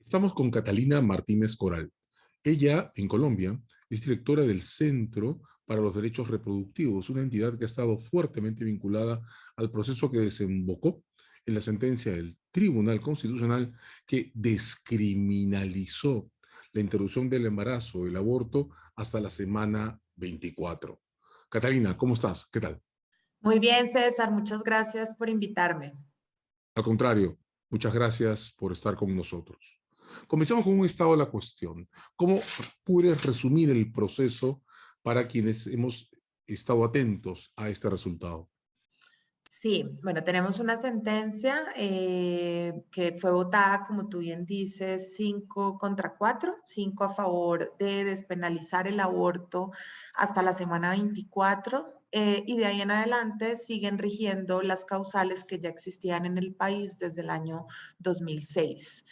Estamos con Catalina Martínez Coral. Ella, en Colombia, es directora del Centro para los Derechos Reproductivos, una entidad que ha estado fuertemente vinculada al proceso que desembocó en la sentencia del Tribunal Constitucional que descriminalizó la interrupción del embarazo, el aborto, hasta la semana 24. Catalina, ¿cómo estás? ¿Qué tal? Muy bien, César, muchas gracias por invitarme. Al contrario, muchas gracias por estar con nosotros. Comencemos con un estado de la cuestión. ¿Cómo puedes resumir el proceso para quienes hemos estado atentos a este resultado? Sí, bueno, tenemos una sentencia que fue votada, como tú bien dices, 5 contra 4, 5 a favor de despenalizar el aborto hasta la semana 24, y de ahí en adelante siguen rigiendo las causales que ya existían en el país desde el año 2006.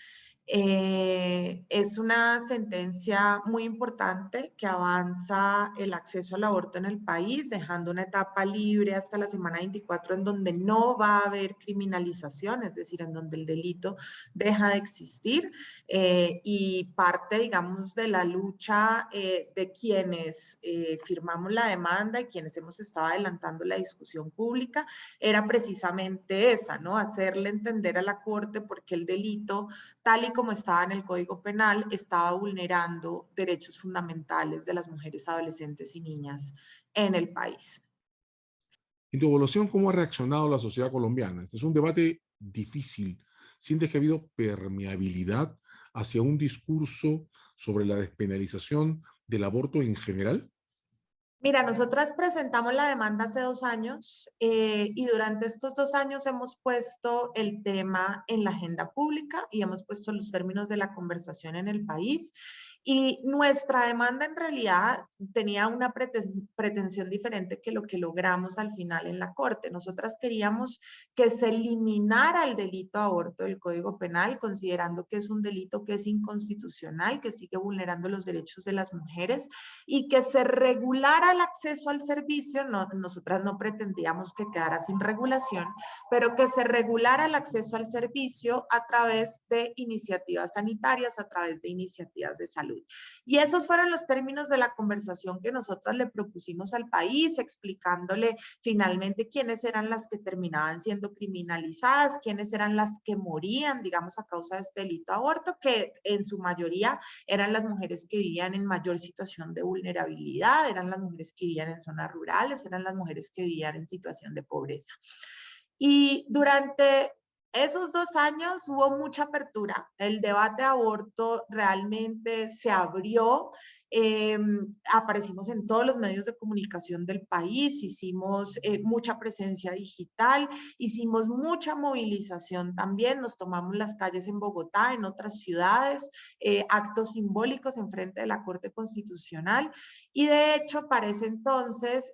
Es una sentencia muy importante que avanza el acceso al aborto en el país, dejando una etapa libre hasta la semana 24 en donde no va a haber criminalización, es decir, en donde el delito deja de existir, y parte, digamos, de la lucha de quienes firmamos la demanda y quienes hemos estado adelantando la discusión pública era precisamente esa, ¿no? Hacerle entender a la Corte por qué el delito tal y como estaba en el Código Penal, estaba vulnerando derechos fundamentales de las mujeres, adolescentes y niñas en el país. En tu evaluación, ¿cómo ha reaccionado la sociedad colombiana? Este es un debate difícil. ¿Sientes que ha habido permeabilidad hacia un discurso sobre la despenalización del aborto en general? Mira, nosotras presentamos la demanda hace 2 años, y durante estos 2 años hemos puesto el tema en la agenda pública y hemos puesto los términos de la conversación en el país. Y nuestra demanda en realidad tenía una pretensión diferente que lo que logramos al final en la Corte. Nosotras queríamos que se eliminara el delito de aborto del Código Penal, considerando que es un delito que es inconstitucional, que sigue vulnerando los derechos de las mujeres y que se regulara el acceso al servicio. No, nosotras no pretendíamos que quedara sin regulación, pero que se regulara el acceso al servicio a través de iniciativas sanitarias, a través de iniciativas de salud. Y esos fueron los términos de la conversación que nosotras le propusimos al país, explicándole finalmente quiénes eran las que terminaban siendo criminalizadas, quiénes eran las que morían, digamos, a causa de este delito de aborto, que en su mayoría eran las mujeres que vivían en mayor situación de vulnerabilidad, eran las mujeres que vivían en zonas rurales, eran las mujeres que vivían en situación de pobreza. Y durante esos 2 años hubo mucha apertura. El debate de aborto realmente se abrió. Eh, Aparecimos en todos los medios de comunicación del país, hicimos mucha presencia digital, hicimos mucha movilización también, nos tomamos las calles en Bogotá, en otras ciudades, actos simbólicos en frente de la Corte Constitucional. Y de hecho, para ese entonces,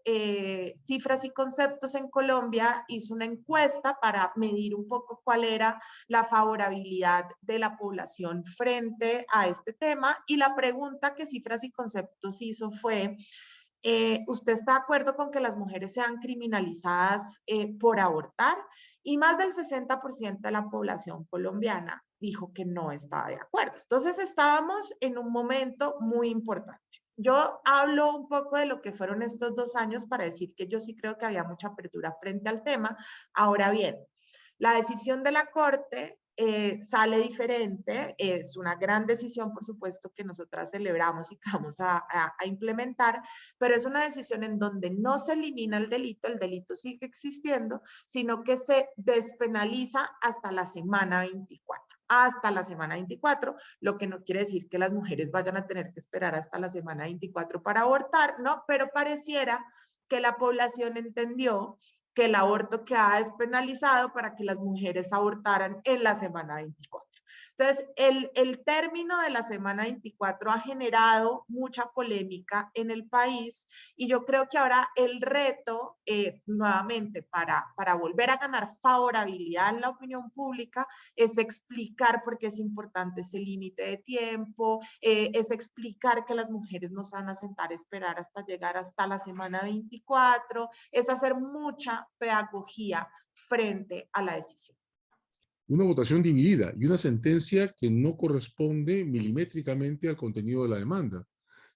Cifras y Conceptos en Colombia hizo una encuesta para medir un poco cuál era la favorabilidad de la población frente a este tema. Y la pregunta que Cifras y Conceptos hizo fue, ¿usted está de acuerdo con que las mujeres sean criminalizadas por abortar? Y más del 60% de la población colombiana dijo que no estaba de acuerdo. Entonces estábamos en un momento muy importante. Yo hablo un poco de lo que fueron estos 2 años para decir que yo sí creo que había mucha apertura frente al tema. Ahora bien, la decisión de la Corte sale diferente, es una gran decisión, por supuesto, que nosotras celebramos y que vamos a implementar, pero es una decisión en donde no se elimina el delito sigue existiendo, sino que se despenaliza hasta la semana 24. Hasta la semana 24, lo que no quiere decir que las mujeres vayan a tener que esperar hasta la semana 24 para abortar, ¿no? Pero pareciera que la población entendió que el aborto queda despenalizado para que las mujeres abortaran en la semana 24. Entonces, el término de la semana 24 ha generado mucha polémica en el país y yo creo que ahora el reto, nuevamente, para volver a ganar favorabilidad en la opinión pública, es explicar por qué es importante ese límite de tiempo, es explicar que las mujeres no se van a sentar a esperar hasta llegar hasta la semana 24, es hacer mucha pedagogía frente a la decisión. Una votación dividida y una sentencia que no corresponde milimétricamente al contenido de la demanda.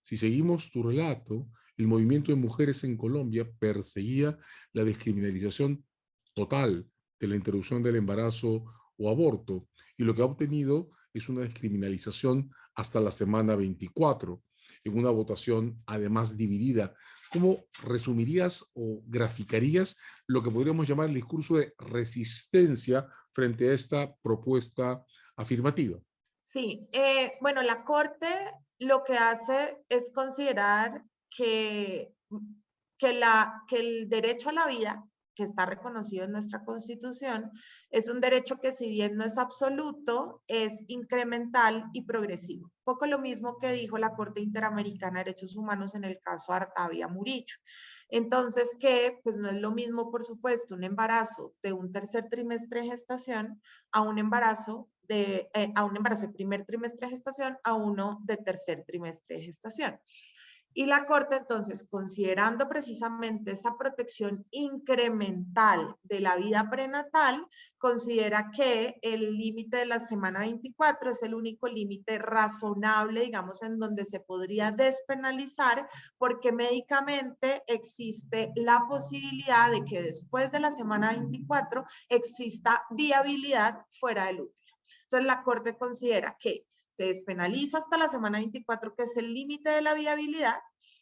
Si seguimos tu relato, el movimiento de mujeres en Colombia perseguía la descriminalización total de la interrupción del embarazo o aborto, y lo que ha obtenido es una descriminalización hasta la semana 24, en una votación además dividida. ¿Cómo resumirías o graficarías lo que podríamos llamar el discurso de resistencia frente a esta propuesta afirmativa? Sí, bueno, la Corte lo que hace es considerar que el derecho a la vida, que está reconocido en nuestra Constitución, es un derecho que, si bien no es absoluto, es incremental y progresivo. Poco lo mismo que dijo la Corte Interamericana de Derechos Humanos en el caso Artavia Murillo. Entonces, que pues no es lo mismo, por supuesto, un embarazo de un tercer trimestre de gestación a un embarazo de primer trimestre de gestación a uno de tercer trimestre de gestación. Y la Corte, entonces, considerando precisamente esa protección incremental de la vida prenatal, considera que el límite de la semana 24 es el único límite razonable, digamos, en donde se podría despenalizar, porque médicamente existe la posibilidad de que después de la semana 24 exista viabilidad fuera del útero. Entonces, la Corte considera que se despenaliza hasta la semana 24, que es el límite de la viabilidad,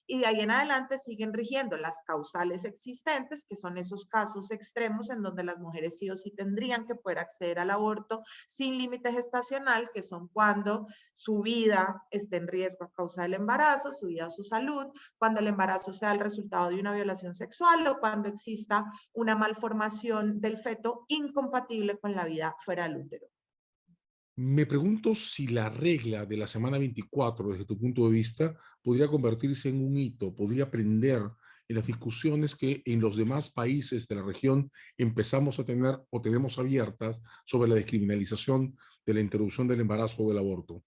y de ahí en adelante siguen rigiendo las causales existentes, que son esos casos extremos en donde las mujeres sí o sí tendrían que poder acceder al aborto sin límite gestacional, que son cuando su vida esté en riesgo a causa del embarazo, su vida o su salud, cuando el embarazo sea el resultado de una violación sexual o cuando exista una malformación del feto incompatible con la vida fuera del útero. Me pregunto si la regla de la semana 24, desde tu punto de vista, podría convertirse en un hito, podría prender en las discusiones que en los demás países de la región empezamos a tener o tenemos abiertas sobre la descriminalización de la interrupción del embarazo o del aborto.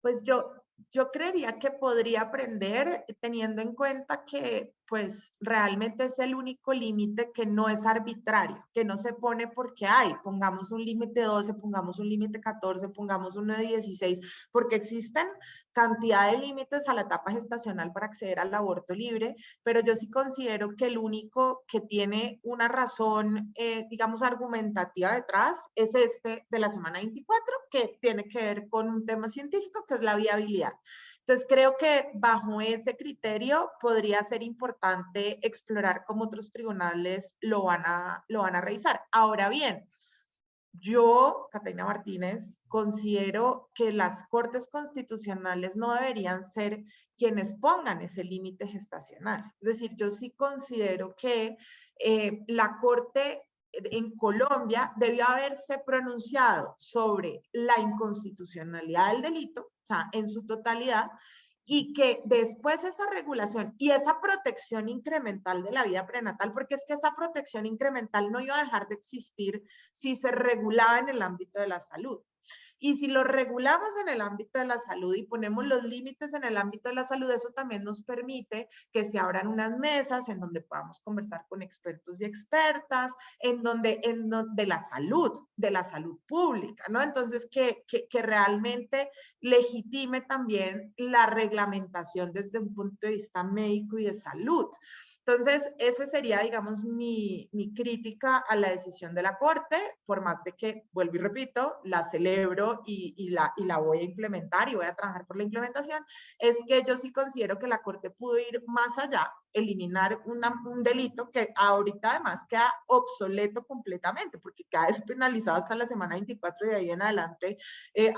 Pues yo creería que podría aprender teniendo en cuenta que pues realmente es el único límite que no es arbitrario, que no se pone porque hay, pongamos un límite 12, pongamos un límite 14, pongamos uno de 16, porque existen cantidad de límites a la etapa gestacional para acceder al aborto libre, pero yo sí considero que el único que tiene una razón, digamos, argumentativa detrás es este de la semana 24, que tiene que ver con un tema científico que es la viabilidad. Entonces, creo que bajo ese criterio podría ser importante explorar cómo otros tribunales lo van a revisar. Ahora bien, yo, Catalina Martínez, considero que las cortes constitucionales no deberían ser quienes pongan ese límite gestacional. Es decir, yo sí considero que la corte en Colombia debió haberse pronunciado sobre la inconstitucionalidad del delito, o sea, en su totalidad, y que después esa regulación y esa protección incremental de la vida prenatal, porque es que esa protección incremental no iba a dejar de existir si se regulaba en el ámbito de la salud. Y si lo regulamos en el ámbito de la salud y ponemos los límites en el ámbito de la salud, eso también nos permite que se abran unas mesas en donde podamos conversar con expertos y expertas, de la salud pública, ¿no? Entonces, que realmente legitime también la reglamentación desde un punto de vista médico y de salud. Entonces, esa sería, digamos, mi crítica a la decisión de la Corte, por más de que, vuelvo y repito, la celebro y la voy a implementar y voy a trabajar por la implementación, es que yo sí considero que la Corte pudo ir más allá, eliminar un delito que ahorita además queda obsoleto completamente, porque queda despenalizado hasta la semana 24 y de ahí en adelante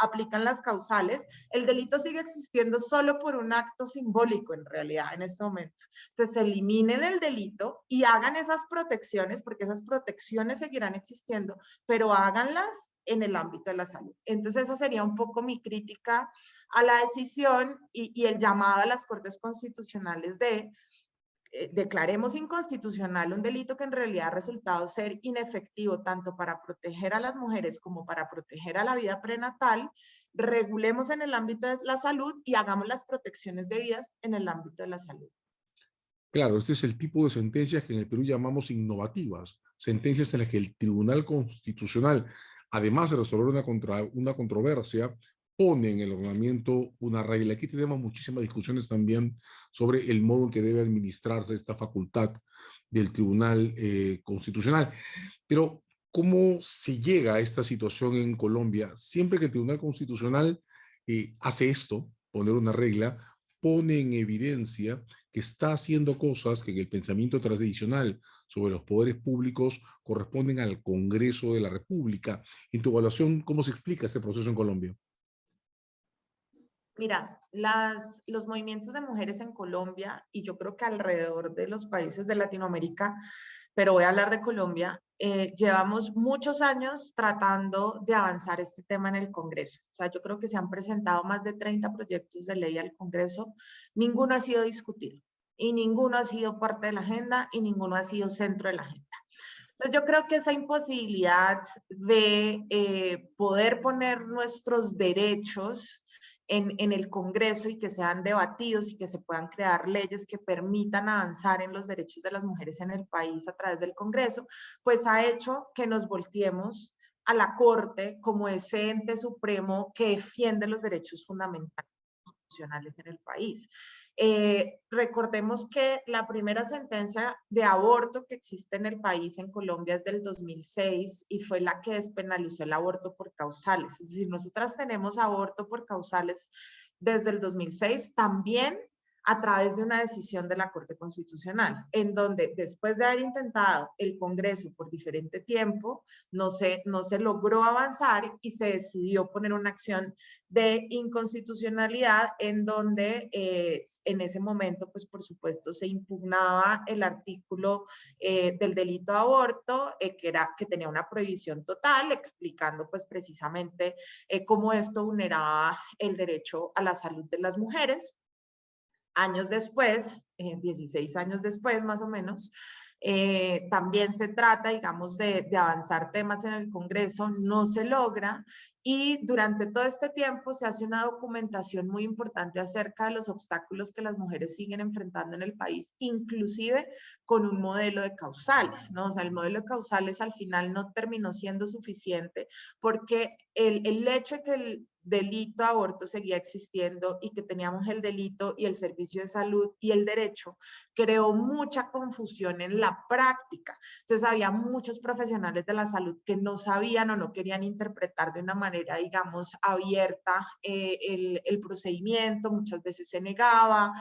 aplican las causales. El delito sigue existiendo solo por un acto simbólico en realidad en este momento. Entonces, eliminen el delito y hagan esas protecciones, porque esas protecciones seguirán existiendo, pero háganlas en el ámbito de la salud. Entonces, esa sería un poco mi crítica a la decisión y el llamado a las Cortes Constitucionales de declaremos inconstitucional un delito que en realidad ha resultado ser inefectivo tanto para proteger a las mujeres como para proteger a la vida prenatal, regulemos en el ámbito de la salud y hagamos las protecciones debidas en el ámbito de la salud. Claro, este es el tipo de sentencias que en el Perú llamamos innovativas, sentencias en las que el Tribunal Constitucional además de resolver una controversia, pone en el ordenamiento una regla. Aquí tenemos muchísimas discusiones también sobre el modo en que debe administrarse esta facultad del Tribunal Constitucional. Pero, ¿cómo se llega a esta situación en Colombia? Siempre que el Tribunal Constitucional hace esto, poner una regla, pone en evidencia que está haciendo cosas que en el pensamiento tradicional sobre los poderes públicos corresponden al Congreso de la República. En tu evaluación, ¿cómo se explica este proceso en Colombia? Mira, los movimientos de mujeres en Colombia y yo creo que alrededor de los países de Latinoamérica, pero voy a hablar de Colombia, llevamos muchos años tratando de avanzar este tema en el Congreso. O sea, yo creo que se han presentado más de 30 proyectos de ley al Congreso, ninguno ha sido discutido y ninguno ha sido parte de la agenda y ninguno ha sido centro de la agenda. Entonces yo creo que esa imposibilidad de poder poner nuestros derechos en el Congreso y que sean debatidos y que se puedan crear leyes que permitan avanzar en los derechos de las mujeres en el país a través del Congreso, pues ha hecho que nos volteemos a la Corte como ese ente supremo que defiende los derechos fundamentales constitucionales en el país. Recordemos que la primera sentencia de aborto que existe en el país, en Colombia, es del 2006 y fue la que despenalizó el aborto por causales. Es decir, nosotras tenemos aborto por causales desde el 2006, también a través de una decisión de la Corte Constitucional, en donde después de haber intentado el Congreso por diferente tiempo, no se logró avanzar y se decidió poner una acción de inconstitucionalidad en donde en ese momento, pues por supuesto, se impugnaba el artículo del delito de aborto, que tenía una prohibición total, explicando pues precisamente cómo esto vulneraba el derecho a la salud de las mujeres. Años después, 16 años después más o menos, también se trata, digamos, de avanzar temas en el Congreso, no se logra y durante todo este tiempo se hace una documentación muy importante acerca de los obstáculos que las mujeres siguen enfrentando en el país, inclusive con un modelo de causales, ¿no? O sea, el modelo de causales al final no terminó siendo suficiente porque el hecho de que el delito de aborto seguía existiendo y que teníamos el delito y el servicio de salud y el derecho, creó mucha confusión en la práctica. Entonces había muchos profesionales de la salud que no sabían o no querían interpretar de una manera, digamos, abierta el procedimiento, muchas veces se negaba,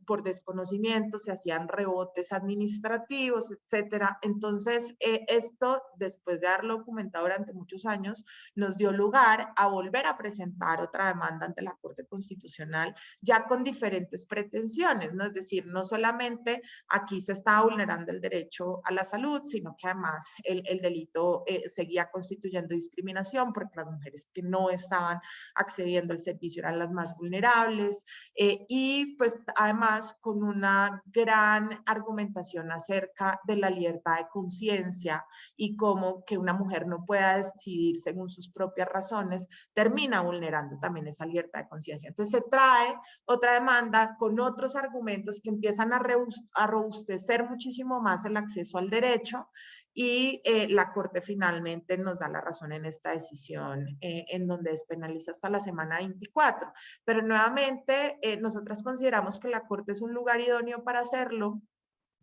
por desconocimiento, se hacían rebotes administrativos, etcétera. Entonces, esto, después de haberlo documentado durante muchos años, nos dio lugar a volver a presentar otra demanda ante la Corte Constitucional, ya con diferentes pretensiones, ¿no? Es decir, no solamente aquí se estaba vulnerando el derecho a la salud, sino que además el delito seguía constituyendo discriminación porque las mujeres que no estaban accediendo al servicio eran las más vulnerables y pues además con una gran argumentación acerca de la libertad de conciencia y cómo que una mujer no pueda decidir según sus propias razones, termina vulnerando también esa libertad de conciencia. Entonces se trae otra demanda con otros argumentos que empiezan a robustecer muchísimo más el acceso al derecho y la Corte finalmente nos da la razón en esta decisión en donde despenaliza hasta la semana 24. Pero nuevamente, nosotras consideramos que la Corte es un lugar idóneo para hacerlo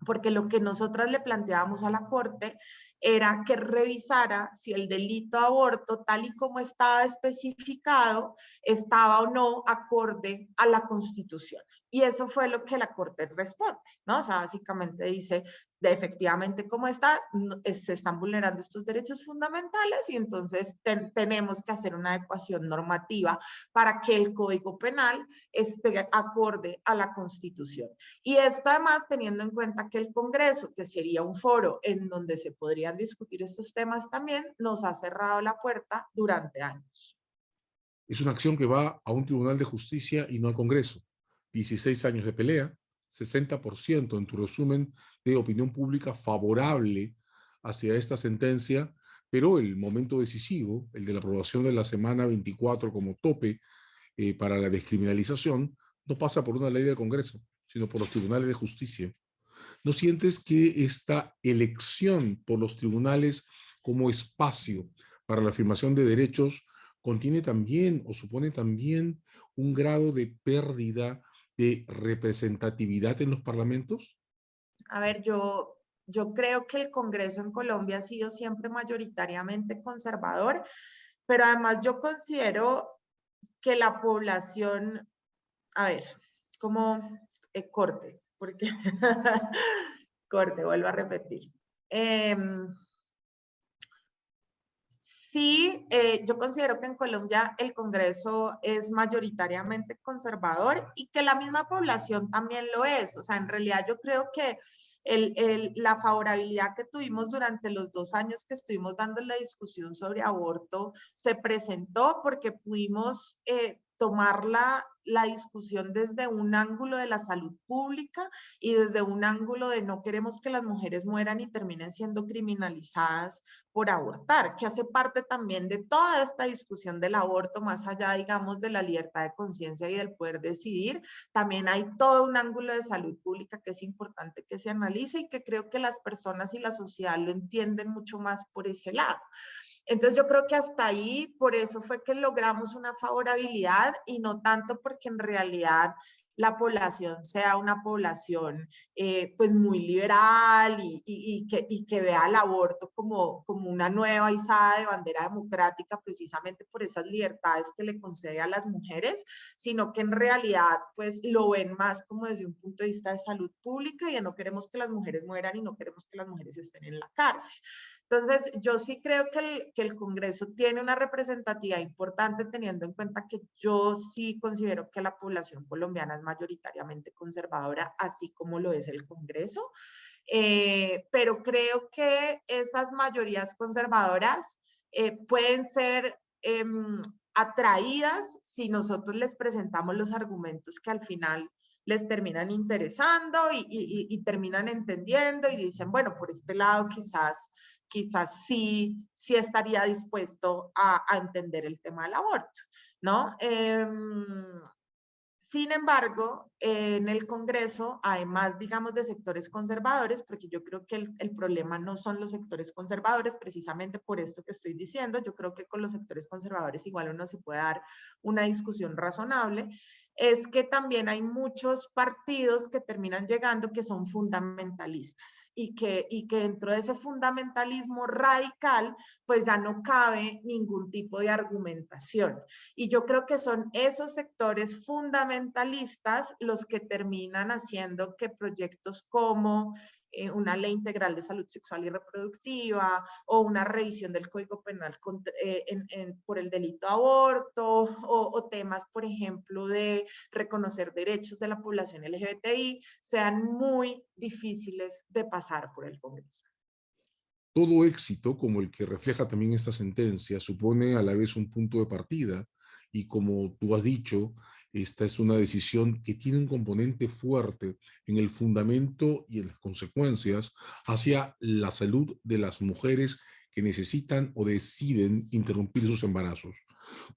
porque lo que nosotras le planteábamos a la Corte era que revisara si el delito de aborto, tal y como estaba especificado, estaba o no acorde a la Constitución. Y eso fue lo que la Corte responde, ¿no? O sea, básicamente dice, de efectivamente, como está, se están vulnerando estos derechos fundamentales y entonces tenemos que hacer una adecuación normativa para que el Código Penal esté acorde a la Constitución. Y esto además teniendo en cuenta que el Congreso, que sería un foro en donde se podrían discutir estos temas también, nos ha cerrado la puerta durante años. Es una acción que va a un tribunal de justicia y no al Congreso. 16 años de pelea, 60% en tu resumen de opinión pública favorable hacia esta sentencia, pero el momento decisivo, el de la aprobación de la semana 24 como tope para la descriminalización, no pasa por una ley del Congreso, sino por los tribunales de justicia. ¿No sientes que esta elección por los tribunales como espacio para la afirmación de derechos contiene también o supone también un grado de pérdida de representatividad en los parlamentos? A ver, yo creo que el Congreso en Colombia ha sido siempre mayoritariamente conservador, pero además yo considero que la población, a ver, como corte, porque corte, vuelvo a repetir. Sí, yo considero que en Colombia el Congreso es mayoritariamente conservador y que la misma población también lo es. O sea, en realidad yo creo que la favorabilidad que tuvimos durante los 2 años que estuvimos dando la discusión sobre aborto se presentó porque pudimos tomar la discusión desde un ángulo de la salud pública y desde un ángulo de no queremos que las mujeres mueran y terminen siendo criminalizadas por abortar, que hace parte también de toda esta discusión del aborto, más allá, digamos, de la libertad de conciencia y del poder decidir, también hay todo un ángulo de salud pública que es importante que se analice y que creo que las personas y la sociedad lo entienden mucho más por ese lado. Entonces yo creo que hasta ahí, por eso fue que logramos una favorabilidad y no tanto porque en realidad la población sea una población pues muy liberal y que vea el aborto como una nueva izada de bandera democrática precisamente por esas libertades que le concede a las mujeres, sino que en realidad pues lo ven más como desde un punto de vista de salud pública y de no queremos que las mujeres mueran y no queremos que las mujeres estén en la cárcel. Entonces, yo sí creo que el Congreso tiene una representatividad importante teniendo en cuenta que yo sí considero que la población colombiana es mayoritariamente conservadora, así como lo es el Congreso. Pero creo que esas mayorías conservadoras pueden ser atraídas si nosotros les presentamos los argumentos que al final les terminan interesando y terminan entendiendo y dicen, bueno, por este lado quizás sí estaría dispuesto a entender el tema del aborto, ¿no? Sin embargo, en el Congreso, además, digamos, de sectores conservadores, porque yo creo que el problema no son los sectores conservadores, precisamente por esto que estoy diciendo, yo creo que con los sectores conservadores igual uno se puede dar una discusión razonable, es que también hay muchos partidos que terminan llegando que son fundamentalistas y que dentro de ese fundamentalismo radical, pues ya no cabe ningún tipo de argumentación. Y yo creo que son esos sectores fundamentalistas los que terminan haciendo que proyectos como una ley integral de salud sexual y reproductiva o una revisión del Código Penal por el delito de aborto o temas, por ejemplo, de reconocer derechos de la población LGBTI sean muy difíciles de pasar por el Congreso. Todo éxito, como el que refleja también esta sentencia, supone a la vez un punto de partida y como tú has dicho, esta es una decisión que tiene un componente fuerte en el fundamento y en las consecuencias hacia la salud de las mujeres que necesitan o deciden interrumpir sus embarazos.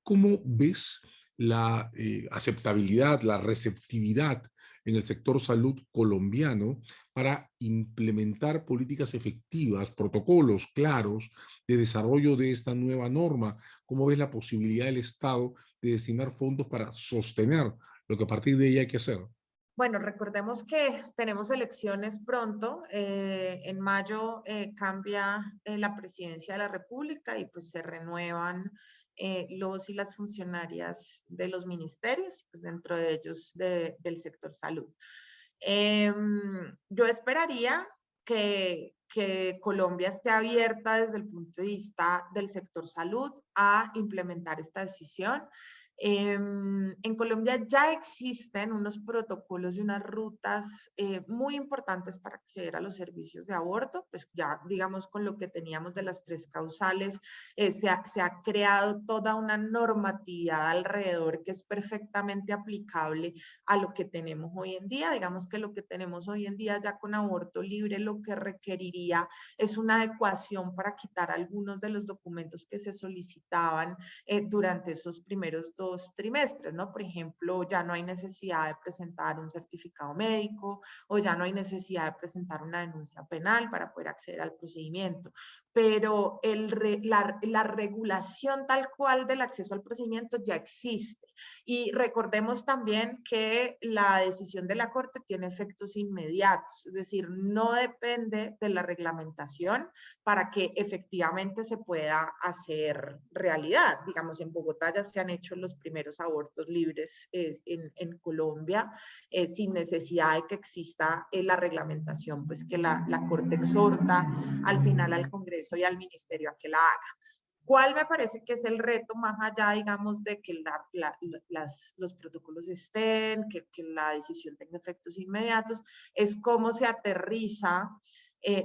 ¿Cómo ves la aceptabilidad, la receptividad en el sector salud colombiano para implementar políticas efectivas, protocolos claros de desarrollo de esta nueva norma? ¿Cómo ves la posibilidad del Estado de destinar fondos para sostener lo que a partir de ella hay que hacer? Bueno, recordemos que tenemos elecciones pronto. En mayo cambia la presidencia de la República y pues se renuevan los y las funcionarias de los ministerios, pues dentro de ellos del sector salud. Yo esperaría que Colombia esté abierta desde el punto de vista del sector salud a implementar esta decisión. En Colombia ya existen unos protocolos y unas rutas muy importantes para acceder a los servicios de aborto, pues ya digamos con lo que teníamos de las 3 causales, se ha creado toda una normatividad alrededor que es perfectamente aplicable a lo que tenemos hoy en día. Digamos que lo que tenemos hoy en día ya con aborto libre lo que requeriría es una adecuación para quitar algunos de los documentos que se solicitaban durante esos primeros estos trimestres, ¿no? Por ejemplo, ya no hay necesidad de presentar un certificado médico o ya no hay necesidad de presentar una denuncia penal para poder acceder al procedimiento, pero la regulación tal cual del acceso al procedimiento ya existe. Y recordemos también que la decisión de la Corte tiene efectos inmediatos, es decir, no depende de la reglamentación para que efectivamente se pueda hacer realidad. Digamos, en Bogotá ya se han hecho los primeros abortos libres en Colombia, sin necesidad de que exista la reglamentación, pues que la Corte exhorta al final al Congreso y al Ministerio a que la haga. ¿Cuál me parece que es el reto más allá, digamos, de que los protocolos estén, que la decisión tenga efectos inmediatos? Es cómo se aterriza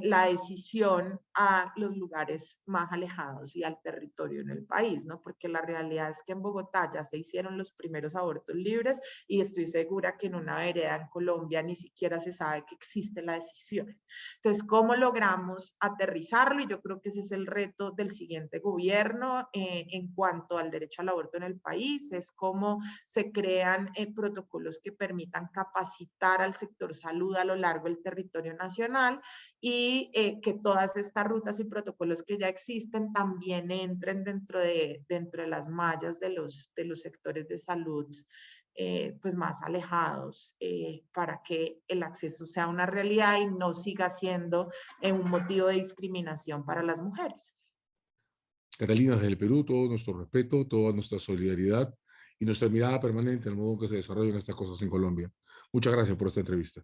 la decisión a los lugares más alejados y al territorio en el país, ¿no? Porque la realidad es que en Bogotá ya se hicieron los primeros abortos libres y estoy segura que en una vereda en Colombia ni siquiera se sabe que existe la decisión. Entonces, ¿cómo logramos aterrizarlo? Y yo creo que ese es el reto del siguiente gobierno en cuanto al derecho al aborto en el país, es cómo se crean protocolos que permitan capacitar al sector salud a lo largo del territorio nacional y que todas estas rutas y protocolos que ya existen también entren dentro de las mallas de los sectores de salud pues más alejados para que el acceso sea una realidad y no siga siendo un motivo de discriminación para las mujeres. Catalina, desde el Perú, todo nuestro respeto, toda nuestra solidaridad y nuestra mirada permanente en el modo en que se desarrollan estas cosas en Colombia. Muchas gracias por esta entrevista.